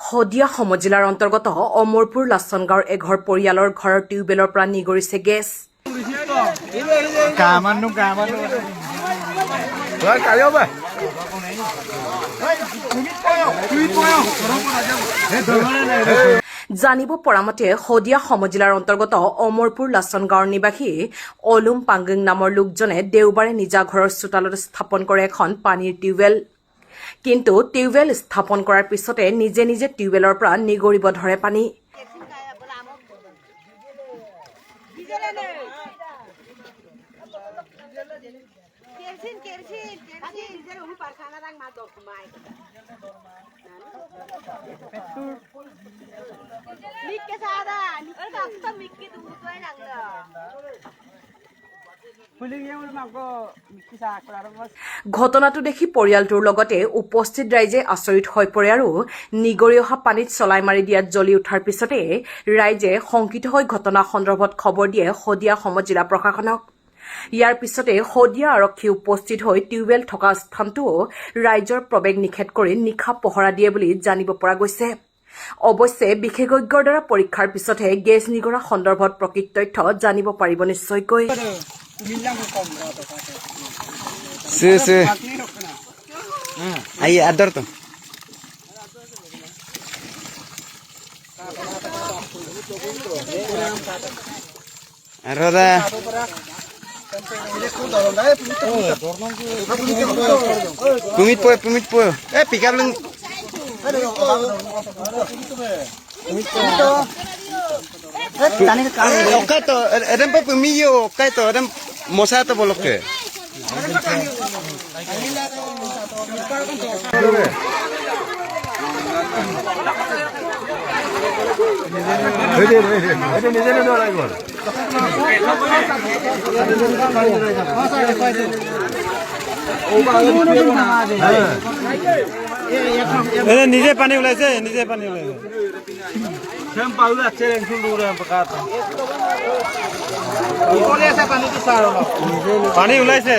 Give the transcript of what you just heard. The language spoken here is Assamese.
শদিয়া সমজিলাৰ অন্তৰ্গত অমৰপুৰ লাচন গাঁৱৰ এঘৰ পৰিয়ালৰ ঘৰৰ টিউবেলৰ পৰা নিগৰিছে গেছ। জানিব পৰা মতে শদিয়া সমজিলাৰ অন্তৰ্গত অমৰপুৰ লাচন গাঁৱৰ নিবাসী অলুম পাংগিং নামৰ লোকজনে দেওবাৰে নিজা ঘৰৰ চোতালত স্থাপন কৰে এখন পানীৰ টিউবেল। কিন্তু টিউবেল স্থাপন কৰাৰ পিছতে নিজে নিজে টিউবেলৰ পৰা নিগৰিব ধৰে পানী। ঘটনাটো দেখি পৰিয়ালটোৰ লগতে উপস্থিত ৰাইজে আচৰিত হৈ পৰে আৰু নিগৰি অহা পানীত চলাই মাৰি দিয়াত জ্বলি উঠাৰ পিছতে ৰাইজে শংকিত হৈ ঘটনা সন্দৰ্ভত খবৰ দিয়ে শদিয়া সমজিলা প্ৰশাসনক। ইয়াৰ পিছতে শদিয়া আৰক্ষী উপস্থিত হৈ টিউবেল থকা স্থানটো ৰাইজৰ প্ৰৱেশ নিষেধ কৰি নিশা পহৰা দিয়ে বুলি জানিব পৰা গৈছে। অৱশ্যে বিশেষজ্ঞৰ দ্বাৰা পৰীক্ষাৰ পিছতহে গেছ নিগৰা সন্দৰ্ভত প্ৰকৃত তথ্য জানিব পাৰিব নিশ্চয়কৈ। Ahí, adorto. Roda. Pumit po. Pick up lang. Okay to, adam pa pumilyo, okay to, adam mosa to bolok ke. নিজে পানী ওলাইছে পানী ওলাইছে